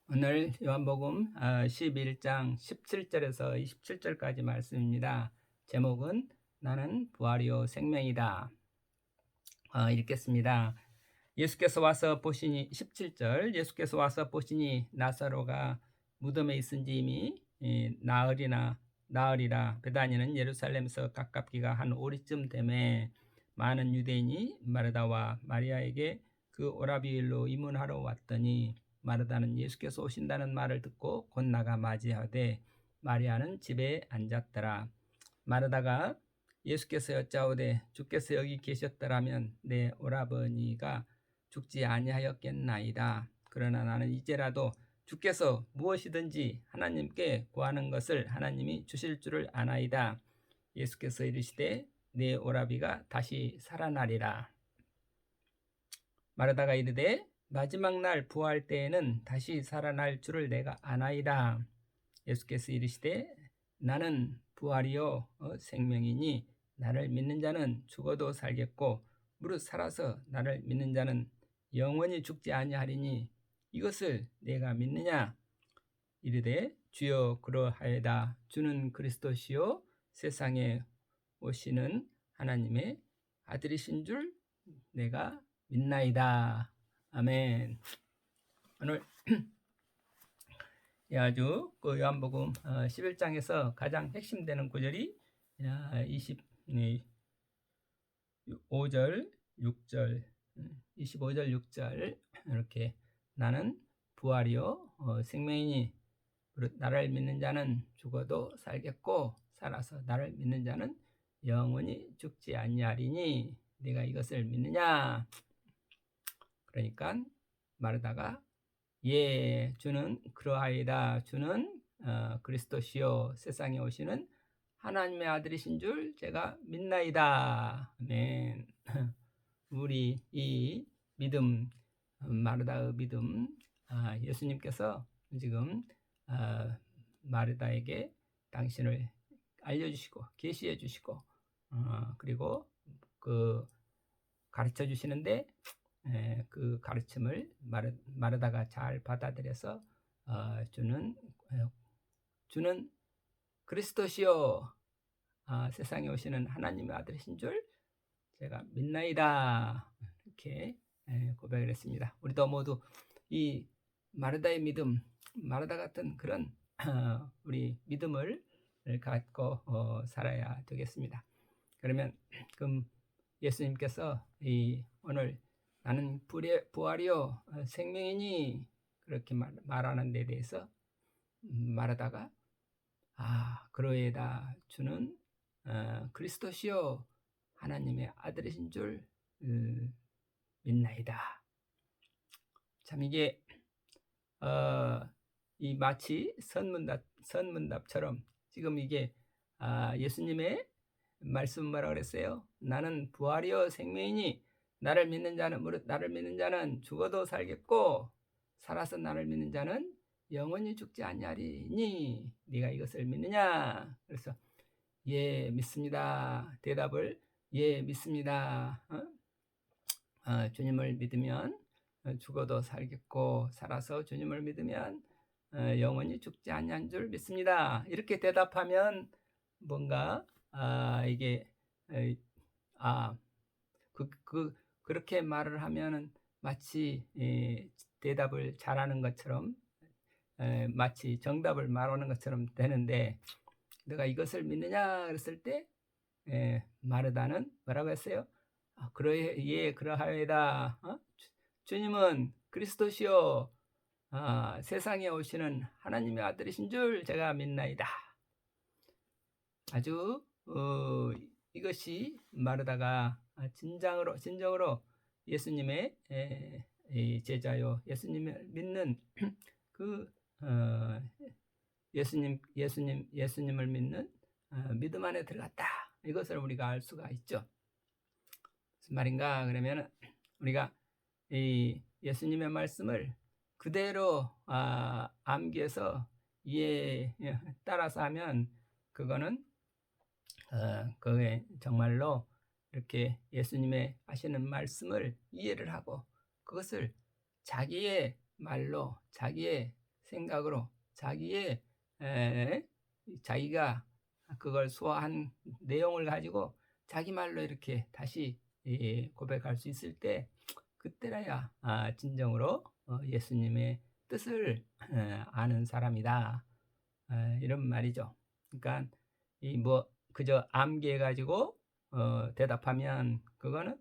오늘 요한복음 11장 17절에서 27절까지 말씀입니다. 제목은 나는 부활이요 생명이다. 읽겠습니다. 예수께서 와서 보시니 17절 예수께서 와서 보시니 나사로가 무덤에 있은지 이미 나으리라. 베다니는 예루살렘에서 가깝기가 한 오리쯤 되매 많은 유대인이 마르다와 마리아에게 그 오라비일로 입문하러 왔더니 마르다는 예수께서 오신다는 말을 듣고 곧 나가 맞이하되 마리아는 집에 앉았더라. 마르다가 예수께서 여짜오되 주께서 여기 계셨더라면 내 오라버니가 죽지 아니하였겠나이다. 그러나 나는 이제라도 주께서 무엇이든지 하나님께 구하는 것을 하나님이 주실 줄을 아나이다. 예수께서 이르시되 내 오라비가 다시 살아나리라. 마르다가 이르되 마지막 날 부활 때에는 다시 살아날 줄을 내가 아나이다. 예수께서 이르시되 나는 부활이요 생명이니 나를 믿는 자는 죽어도 살겠고 무릇 살아서 나를 믿는 자는 영원히 죽지 아니하리니 이것을 내가 믿느냐? 이르되 주여 그러하여다. 주는 그리스도시요 세상에 오시는 하나님의 아들이신 줄 내가 믿나이다. 아멘. 오늘 아주 그 요한복음 11장에서 가장 핵심되는 구절이 25절 6절 25절 6절 이렇게 나는 부활이요 생명이니 나를 믿는 자는 죽어도 살겠고 살아서 나를 믿는 자는 영원히 죽지 아니하리니 네가 이것을 믿느냐? 그러니까 마르다가 예, 주는 그러하이다. 주는 그리스도시요 세상에 오시는 하나님의 아들이신 줄 제가 믿나이다. 아멘. 우리 이 믿음, 마르다의 믿음, 예수님께서 지금 마르다에게 당신을 알려주시고 계시해 주시고 그리고 그 가르쳐 주시는데 그 가르침을 마르다가 잘 받아들여서 주는 그리스도시요 세상에 오시는 하나님의 아들이신 줄 제가 믿나이다. 이렇게 고백을 했습니다. 우리도 모두 이 마르다의 믿음, 마르다 같은 그런 우리 믿음을 갖고 살아야 되겠습니다. 그러면 예수님께서 오늘 나는 부활이요 생명이니 그렇게 말하는 데 대해서 말하다가 그러에다 주는 그리스도시요 하나님의 아들이신 줄 믿나이다. 참 이게 이 마치 선문답처럼 지금 이게 예수님의 말씀 뭐라 그랬어요? 나는 부활이요 생명이니 나를 믿는 자는 죽어도 살겠고 살아서 나를 믿는 자는 영원히 죽지 아니하리니 네가 이것을 믿느냐? 그래서 예 믿습니다. 대답을 예 믿습니다. 주님을 믿으면 죽어도 살겠고 살아서 주님을 믿으면 영원히 죽지 아니한 줄 믿습니다. 이렇게 대답하면 뭔가 이게 그렇게 말을 하면은 마치 대답을 잘하는 것처럼 마치 정답을 말하는 것처럼 되는데 내가 이것을 믿느냐 그랬을 때 마르다는 뭐라고 했어요? 그러하여다. 주님은 그리스도시요 세상에 오시는 하나님의 아들이신 줄 제가 믿나이다. 아주 이것이 마르다가 진정으로 예수님의 제자요 예수님을 믿는 그 예수님을 믿는 믿음 안에 들어갔다. 이것을 우리가 알 수가 있죠. 무슨 말인가? 그러면 우리가 이 예수님의 말씀을 그대로 암기해서 따라서 하면 그거는 그게 정말로 이렇게 예수님의 하시는 말씀을 이해를 하고 그것을 자기의 말로 자기의 생각으로 자기의 자기가 그걸 소화한 내용을 가지고 자기 말로 이렇게 다시 고백할 수 있을 때 그때라야 진정으로 예수님의 뜻을 아는 사람이다. 이런 말이죠. 그러니까 이 뭐 그저 암기해 가지고 대답하면 그거는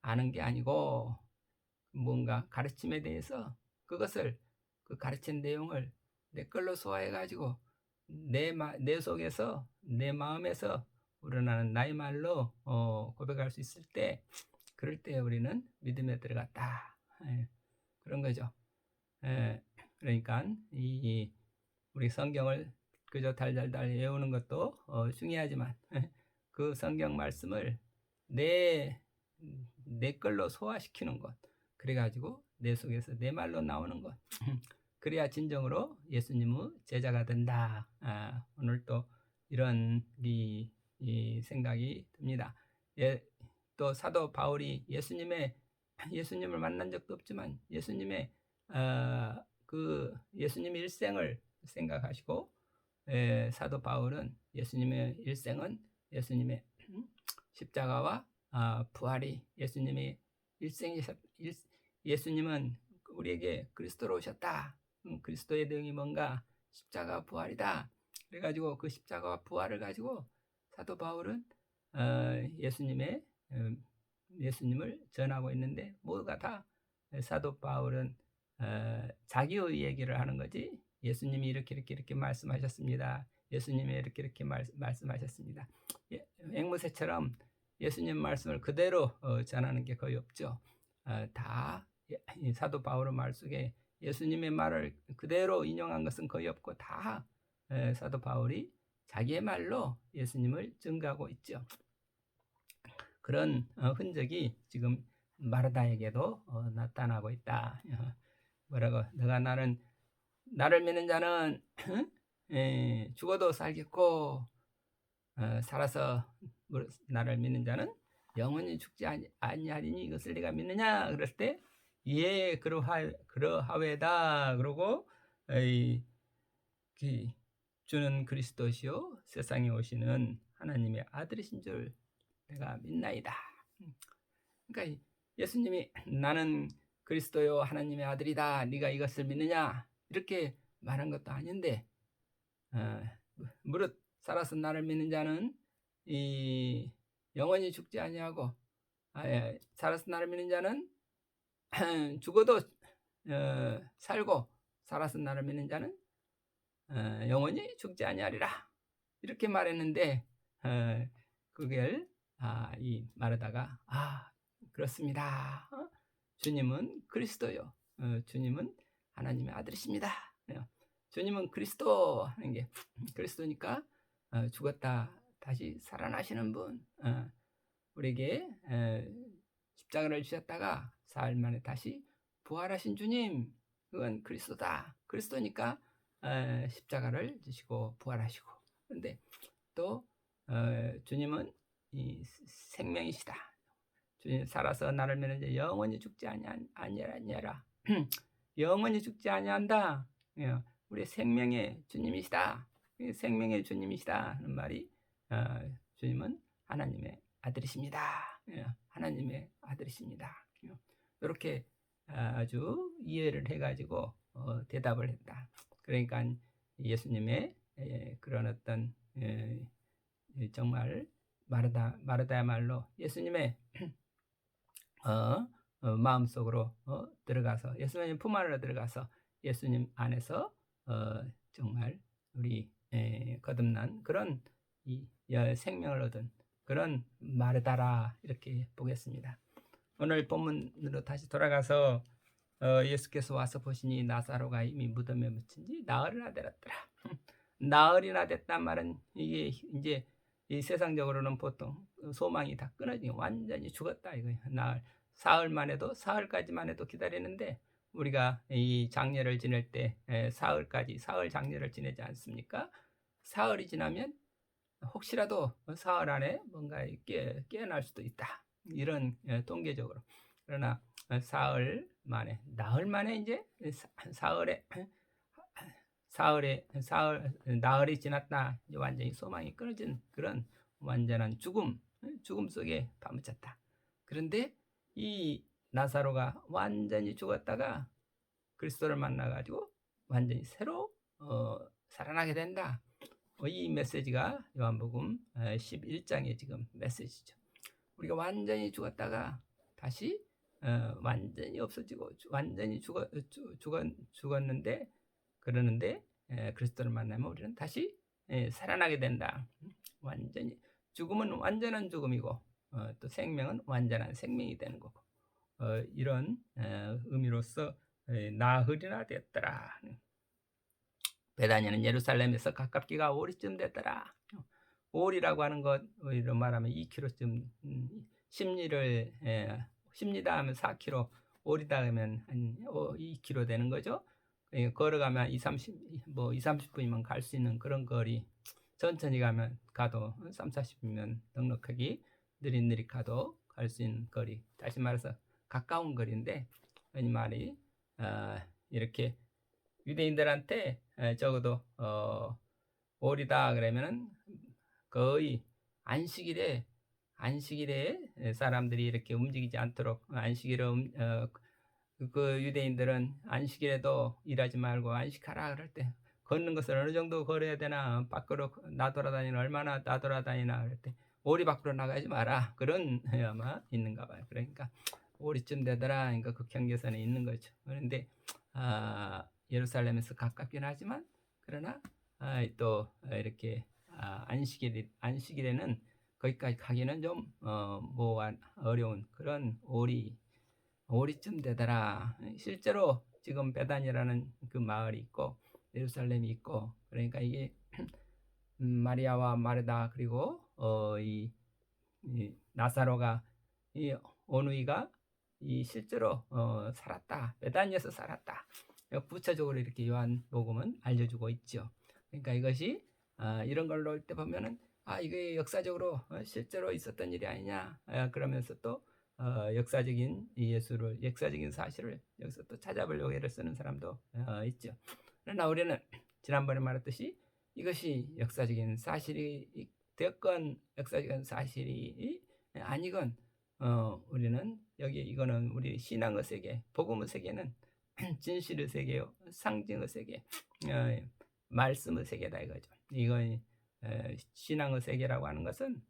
아는 게 아니고 뭔가 가르침에 대해서 그것을 그 가르친 내용을 내 걸로 소화해 가지고 내 속에서 내 마음에서 우러나는 나의 말로 고백할 수 있을 때 그럴 때 우리는 믿음에 들어갔다. 그런 거죠. 그러니까 이 우리 성경을 그저 달달달 외우는 것도 중요하지만 그 성경 말씀을 내 걸로 소화시키는 것, 그래가지고 내 속에서 내 말로 나오는 것, 그래야 진정으로 예수님의 제자가 된다. 오늘 또 이런 이 생각이 듭니다. 또 사도 바울이 예수님을 만난 적도 없지만 예수님의 그 예수님의 일생을 생각하시고 사도 바울은 예수님의 일생은 예수님의 십자가와 부활이 예수님의 예수님은 우리에게 그리스도로 오셨다. 그리스도의 내용이 뭔가 십자가 부활이다. 그래가지고 그 십자가와 부활을 가지고 사도 바울은 예수님을 전하고 있는데 뭐가 다 사도 바울은 자기의 얘기를 하는 거지. 예수님이 이렇게 말씀하셨습니다. 예수님이 이렇게 말씀하셨습니다. 앵무새처럼 예수님 말씀을 그대로 전하는 게 거의 없죠. 다 사도 바울의 말 속에 예수님의 말을 그대로 인용한 것은 거의 없고 다 사도 바울이 자기의 말로 예수님을 증거하고 있죠. 그런 흔적이 지금 마르다에게도 나타나고 있다. 뭐라고? 너가 나를 믿는 자는 죽어도 살겠고 살아서 나를 믿는 자는 영원히 죽지 아니하리니 이것을 네가 믿느냐? 그럴 때 예, 그러하외다. 그러고 주는 그리스도시요 세상에 오시는 하나님의 아들이신 줄 내가 믿나이다. 그러니까 예수님이 나는 그리스도요 하나님의 아들이다. 네가 이것을 믿느냐? 이렇게 말한 것도 아닌데 무릇 살아서 나를 믿는 자는 이 영원히 죽지 아니하고 살아서 나를 믿는 자는 죽어도 살고 살아서 나를 믿는 자는 영원히 죽지 아니하리라. 이렇게 말했는데 그걸 이 마르다가 그렇습니다. 주님은 그리스도요. 주님은 하나님의 아들이십니다. 주님은 그리스도 하는 게 그리스도니까 죽었다 다시 살아나시는 분, 우리에게 십자가를 지셨다가 사흘 만에 다시 부활하신 주님, 그건 그리스도다. 그리스도니까 십자가를 지시고 부활하시고. 그런데 또 주님은 이 생명이시다. 주님 살아서 나를 믿는 자 영원히 죽지 아니하라. 영원히 죽지 아니한다. 우리 생명의 주님이시다. 생명의 주님이시다 하는 말이 주님은 하나님의 아들이십니다. 하나님의 아들이십니다. 이렇게 아주 이해를 해가지고 대답을 했다. 그러니까 예수님의 그런 어떤 정말 마르다야말로 예수님의 마음속으로 들어가서 예수님 품 안으로 들어가서 예수님 안에서 정말 우리 거듭난 그런 생명을 얻은 그런 마르다라 이렇게 보겠습니다. 오늘 본문으로 다시 돌아가서 예수께서 와서 보시니 나사로가 이미 무덤에 묻힌 지 나흘이나 되었더라. 나흘이나 됐단 말은 이게 이제 이 세상적으로는 보통 소망이 다 끊어지고 완전히 죽었다 이거예요. 사흘까지만 해도 기다리는데 우리가 이 장례를 지낼 때 사흘 장례를 지내지 않습니까? 사흘이 지나면 혹시라도 사흘 안에 뭔가 깨어날 수도 있다. 이런 통계적으로. 그러나 나흘 만에 이제 사흘에 나흘이 지났다. 이제 완전히 소망이 끊어진 그런 완전한 죽음 속에 파묻혔다. 그런데 이 나사로가 완전히 죽었다가 그리스도를 만나가지고 완전히 새로 살아나게 된다. 이 메시지가 요한복음 11장의 지금 메시지죠. 우리가 완전히 죽었다가 다시 완전히 없어지고 완전히 죽었는데 그러는데 그리스도를 만나면 우리는 다시 살아나게 된다. 완전히 죽음은 완전한 죽음이고 또 생명은 완전한 생명이 되는 거고 이런 의미로서 나흘이나 됐더라. 베다니는 예루살렘에서 가깝기가 5리쯤 됐더라. 5리라고 하는 것 이런 말하면 2km쯤 십리를 십니다 하면 4km 5리다 하면 한 2km 되는 거죠. 걸어가면 2-30분이면 갈 수 있는 그런 거리. 천천히 가도 3-40분이면 넉넉하게 느릿느릿 가도 갈 수 있는 거리. 다시 말해서 가까운 거리인데 이 말이 이렇게 유대인들한테 적어도 5리다 그러면은 거의 안식일에 사람들이 이렇게 움직이지 않도록 안식일에 그 유대인들은 안식일에도 일하지 말고 안식하라 그럴 때 걷는 것을 어느 정도 걸어야 되나 밖으로 나돌아다니나 얼마나 나돌아다니나 그럴 때 5리 밖으로 나가지 마라 그런 아마 있는가 봐요. 그러니까 5리쯤 되더라. 그러니까 그 경계선에 있는 거죠. 그런데 예루살렘에서 가깝긴 하지만 그러나 또 이렇게 안식일에는 거기까지 가기는 좀 어려운 그런 5리쯤 되더라. 실제로 지금 베단이라는 그 마을이 있고 예루살렘이 있고 그러니까 이게 마리아와 마르다 그리고 이 나사로가 이 오누이가 실제로 살았다. 베다니에서 살았다. 구체적으로 이렇게 요한복음은 알려주고 있죠. 그러니까 이것이 이런 걸로 올 때 보면은 이게 역사적으로 실제로 있었던 일이 아니냐 그러면서 또 역사적인 사실을 여기서 또 찾아보려고 애를 쓰는 사람도 있죠. 그러나 우리는 지난번에 말했듯이 이것이 역사적인 사실이 되었건 역사적인 사실이 아니건 우리는 이거는 우리 신앙의 세계, 복음의 세계는 진실의 세계요, 상징의 세계, 말씀의 세계다 이거죠. 이건 신앙의 세계라고 하는 것은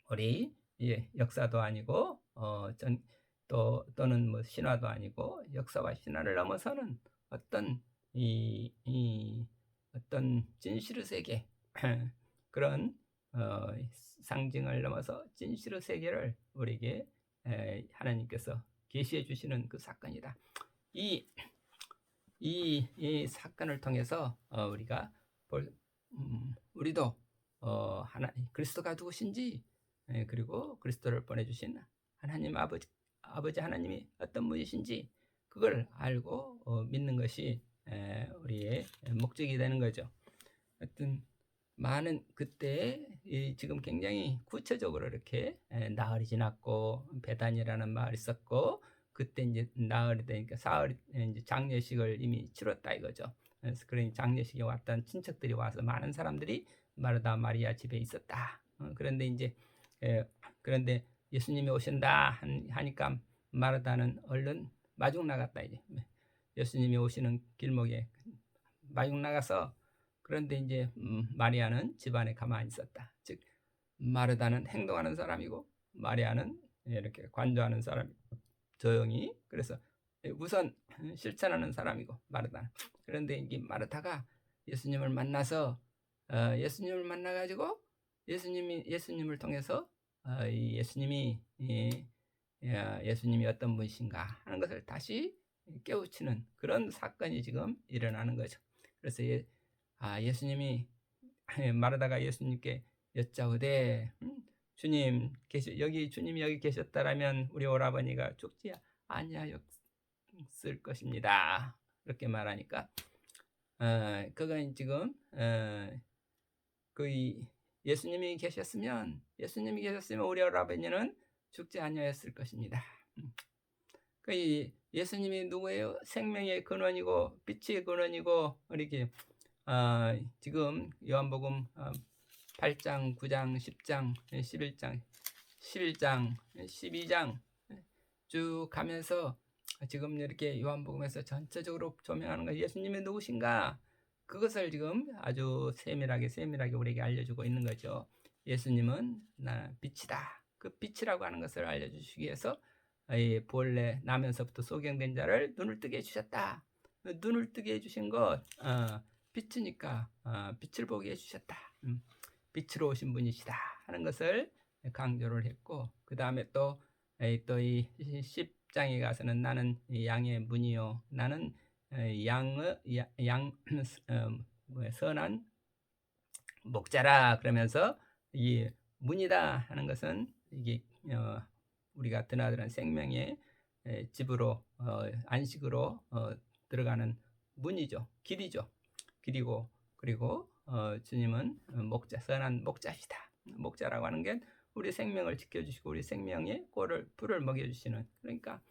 우리 역사도 아니고 또는 뭐 신화도 아니고 역사와 신화를 넘어서는 어떤 어떤 진실의 세계 그런 상징을 넘어서 진실의 세계를 우리에게 하나님께서 계시해 주시는 그 사건이다. 이 사건을 통해서 우리가 우리도 하나님 그리스도가 누구신지 그리고 그리스도를 보내주신 하나님 아버지 하나님이 어떤 분이신지 그걸 알고 믿는 것이 우리의 목적이 되는 거죠. 하여튼 많은 그때 지금 굉장히 구체적으로 이렇게 나흘이 지났고 베단이라는 마을이 있었고 그때 이제 나흘이 되니까 사흘 이제 장례식을 이미 치렀다 이거죠. 그래서 그러니 장례식에 왔던 친척들이 와서 많은 사람들이 마르다 마리아 집에 있었다. 그런데 예수님이 오신다 하니까 마르다는 얼른 마중 나갔다 이제 예수님이 오시는 길목에 마중 나가서 그런데 이제 마리아는 집안에 가만히 있었다. 즉 마르다는 행동하는 사람이고 마리아는 이렇게 관조하는 사람이고 조용히 그래서 우선 실천하는 사람이고 마르다는. 그런데 이게 마르다가 예수님을 만나서 예수님을 만나가지고 예수님을 통해서 예수님이 어떤 분이신가 하는 것을 다시 깨우치는 그런 사건이 지금 일어나는 거죠. 그래서 예수님이 마르다가 예수님께 여짜오되 주님이 여기 계셨다라면 우리 오라버니가 죽지 아니하였을 것입니다. 그렇게 말하니까 그건 지금 예수님이 계셨으면 우리 오라버니는 죽지 아니하였을 것입니다. 예수님이 누구예요? 생명의 근원이고 빛의 근원이고 이렇게 지금 요한복음 8장, 9장, 10장, 11장, 11장, 12장 쭉 가면서 지금 이렇게 요한복음에서 전체적으로 조명하는 거 예수님이 누구신가? 그것을 지금 아주 세밀하게 우리에게 알려주고 있는 거죠. 예수님은 나 빛이다. 그 빛이라고 하는 것을 알려주시기 위해서 본래 나면서부터 소경된 자를 눈을 뜨게 해주셨다. 눈을 뜨게 해주신 것 빛이니까 빛을 보게 해주셨다. 빛으로 오신 분이시다 하는 것을 강조를 했고, 그 다음에 또 이 10장에 가서는 나는 양의 문이요, 나는 선한 목자라 그러면서 이 문이다 하는 것은 이게 우리가 드나드는 생명의 집으로 안식으로 들어가는 문이죠. 길이죠. 길이고, 그리고 주님은 목자, 선한 목자시다. 목자라고 하는 게 우리 생명을 지켜주시고 우리 생명의 풀을 먹여주시는, 그러니까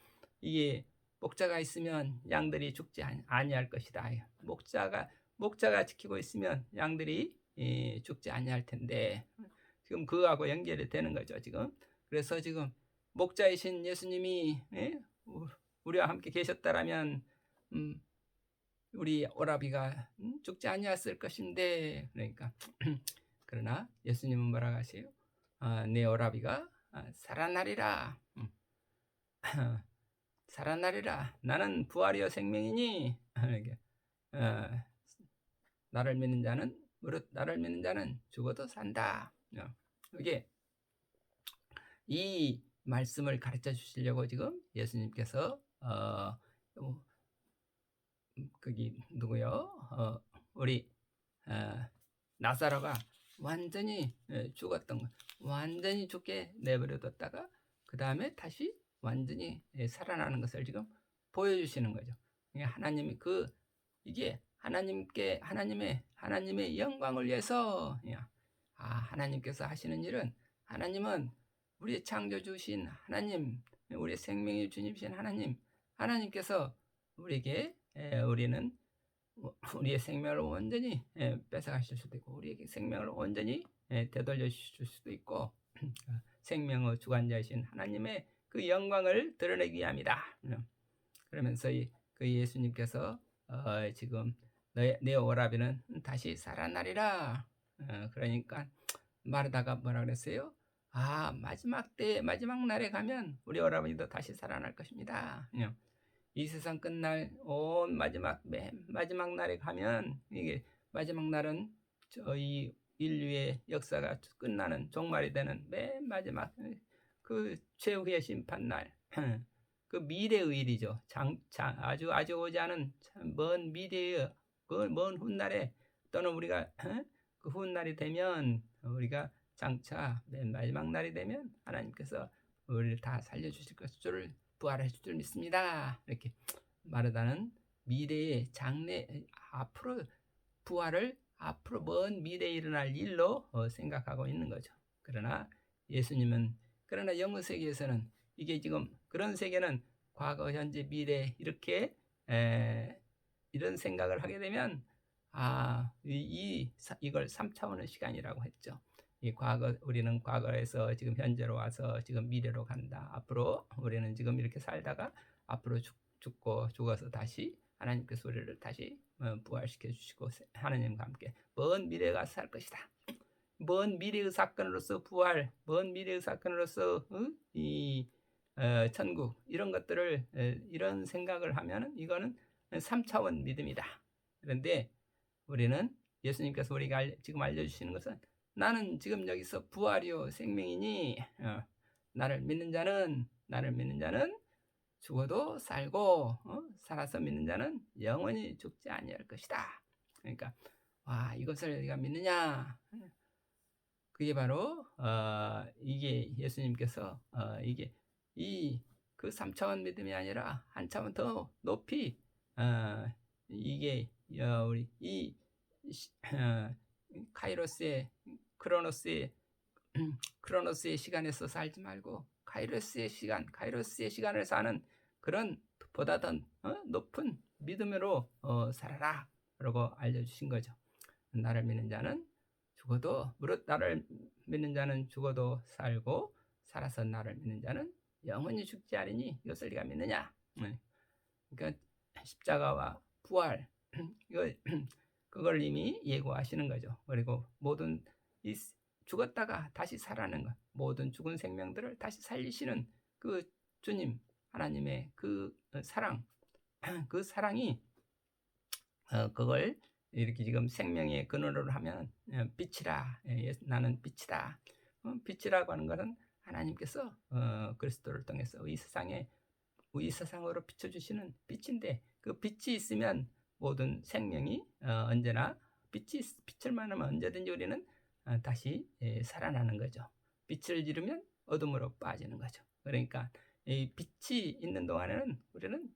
이게 목자가 있으면 양들이 죽지 아니할 것이다. 목자가 지키고 있으면 양들이 죽지 아니할 텐데, 지금 그거하고 연결이 되는 거죠. 지금 그래서 지금 목자이신 예수님이 우리와 함께 계셨다라면 우리 오라비가 죽지 아니했을 것인데, 그러니까 그러나 예수님은 뭐라고 하세요? 내 오라비가 살아나리라. 살아나리라. 나는 부활이요 생명이니 나를 믿는 자는 무릇 나를 믿는 자는 죽어도 산다. 이게 이 말씀을 가르쳐 주시려고 지금 예수님께서 거기 누구요? 우리 나사로가 완전히 죽었던 거, 완전히 죽게 내버려뒀다가 그 다음에 다시 완전히 살아나는 것을 지금 보여주시는 거죠. 하나님이 이게 하나님의 영광을 위해서 하나님께서 하시는 일은, 하나님은 우리 창조주신 하나님, 우리 생명의 주님이신 하나님께서 우리에게 우리는 우리의 생명을 완전히 뺏어가실 수도 있고 우리에게 생명을 완전히 되돌려 주실 수도 있고 생명의 주관자이신 하나님의 그 영광을 드러내기 위함이다. 그러면서 그 예수님께서 지금 내 오라비는 다시 살아나리라. 그러니까 마르다가 뭐라 그랬어요? 마지막 날에 가면 우리 오라버니도 다시 살아날 것입니다. 이 세상 끝날 맨 마지막 날에 가면, 이게 마지막 날은 저희 인류의 역사가 끝나는 종말이 되는 맨 마지막 그 최후의 심판날, 그 미래의 일이죠. 아주 오지 않은 먼 미래의 그 먼 훗날에, 또는 우리가 그 훗날이 되면 우리가 장차 맨 마지막 날이 되면 하나님께서 우리를 다 살려주실 것을 부활할 줄 믿습니다. 이렇게 마르다는 미래의 앞으로 부활을 앞으로 먼 미래에 일어날 일로 생각하고 있는 거죠. 그러나 영의 세계에서는 이게 지금 그런 세계는 과거, 현재, 미래 이렇게 이런 생각을 하게 되면 이걸 3차원의 시간이라고 했죠. 우리는 과거에서 지금 현재로 와서 지금 미래로 간다. 앞으로 우리는 지금 이렇게 살다가 앞으로 죽어서 다시 하나님께서 우리를 다시 부활시켜 주시고 하나님과 함께 먼 미래에 가서 살 것이다. 먼 미래의 사건으로서 부활, 먼 미래의 사건으로서 이 천국, 이런 것들을 이런 생각을 하면은 이거는 3차원 믿음이다. 그런데 우리는 예수님께서 우리가 지금 알려주시는 것은, 나는 지금 여기서 부활이요 생명이니 나를 믿는 자는 죽어도 살고 살아서 믿는 자는 영원히 죽지 아니할 것이다. 그러니까 이것을 우리가 믿느냐, 그게 바로 이게 예수님께서 이게 그 3차원 믿음이 아니라 한 차원 더 높이 이게 우리 카이로스의 크로노스의 시간에서 살지 말고 카이로스의 시간을 사는 그런 보다 더 높은 믿음으로 살아라 라고 알려주신 거죠. 나를 믿는 자는 죽어도, 무릇 나를 믿는 자는 죽어도 살고 살아서 나를 믿는 자는 영원히 죽지 않으니 이것을 네가 믿느냐. 그러니까 십자가와 부활 이거 그걸 이미 예고하시는 거죠. 그리고 모든 이 죽었다가 다시 살아나는 것, 모든 죽은 생명들을 다시 살리시는 그 주님 하나님의 그 사랑, 그 사랑이 그걸 이렇게 지금 생명의 근원으로 하면 빛이라, 나는 빛이다. 빛이라고 하는 것은 하나님께서 그리스도를 통해서 이 세상으로 비춰주시는 빛인데, 그 빛이 있으면 모든 생명이 언제나 빛을 만나면 언제든지 우리는 다시 살아나는 거죠. 빛을 잃으면 어둠으로 빠지는 거죠. 그러니까 이 빛이 있는 동안에는 우리는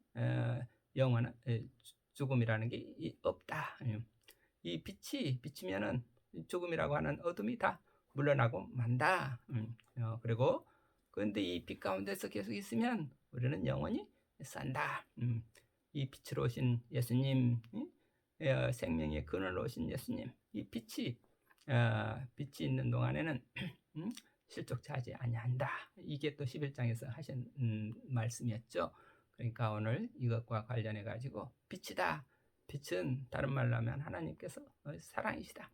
영원한 죽음이라는 게 없다. 이 빛이 비치면은 죽음이라고 하는 어둠이 다 물러나고 만다. 그리고 그런데 이 빛 가운데서 계속 있으면 우리는 영원히 산다. 이 빛으로 오신 예수님, 생명의 근원으로 오신 예수님, 이 빛이 있는 동안에는 실족하지 아니한다. 이게 또 11장에서 하신 말씀이었죠. 그러니까 오늘 이것과 관련해 가지고 빛이다. 빛은 다른 말로 하면 하나님께서 사랑이시다.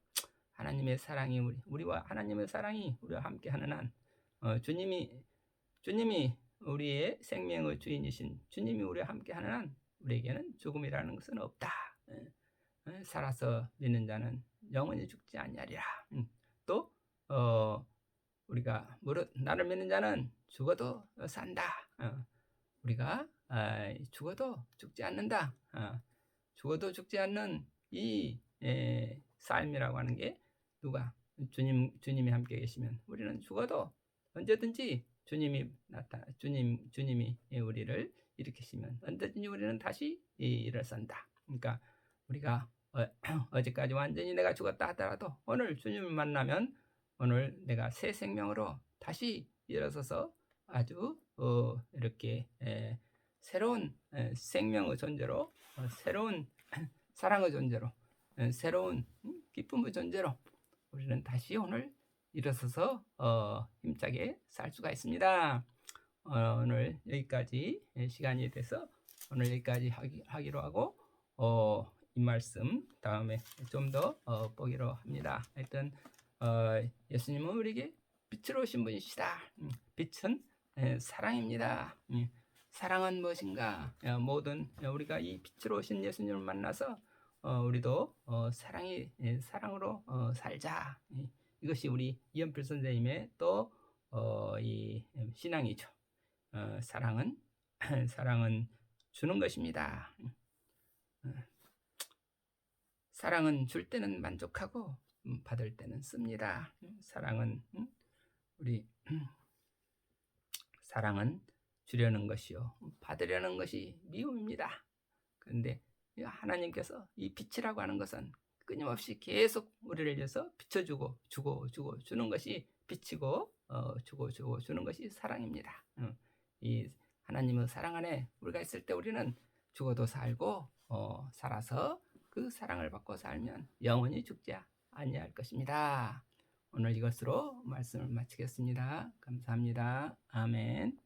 하나님의 사랑이 우리와 하나님의 사랑이 우리와 함께하는 한 주님이 우리의 생명의 주인이신 주님이 우리와 함께하는 한 우리에게는 죽음이라는 것은 없다. 살아서 믿는 자는 영원히 죽지 아니하리라. 또 우리가 무릇 나를 믿는 자는 죽어도 산다. 우리가 죽어도 죽지 않는다. 죽어도 죽지 않는 이 삶이라고 하는 게 누가 주님이 함께 계시면 우리는 죽어도 언제든지 주님이 우리를 일으키시면 언제든지 우리는 다시 일어선다. 그러니까 우리가 어제까지 완전히 내가 죽었다 하더라도 오늘 주님을 만나면 오늘 내가 새 생명으로 다시 일어서서 아주 이렇게 새로운 생명의 존재로, 새로운 사랑의 존재로, 새로운 기쁨의 존재로 우리는 다시 오늘 일어서서 힘차게 살 수가 있습니다. 오늘 여기까지 시간이 돼서 오늘 여기까지 하기로 하고 이 말씀 다음에 좀 더 보기로 합니다. 하여튼 예수님은 우리에게 빛으로 오신 분이시다. 빛은 사랑입니다. 사랑은 무엇인가? 모든 우리가 이 빛으로 오신 예수님을 만나서 우리도 사랑으로 살자. 이것이 우리 이연필 선생님의 또 이 신앙이죠. 사랑은 주는 것입니다. 사랑은 줄 때는 만족하고 받을 때는 씁니다. 사랑은 사랑은 주려는 것이요 받으려는 것이 미움입니다. 그런데 하나님께서 이 빛이라고 하는 것은 끊임없이 계속 우리를 위해서 비춰주고 주고 주는 것이 빛이고 주고 주는 것이 사랑입니다. 이 하나님의 사랑 안에 우리가 있을 때 우리는 죽어도 살고 살아서 그 사랑을 받고 살면 영원히 죽지 아니할 것입니다. 오늘 이것으로 말씀을 마치겠습니다. 감사합니다. 아멘.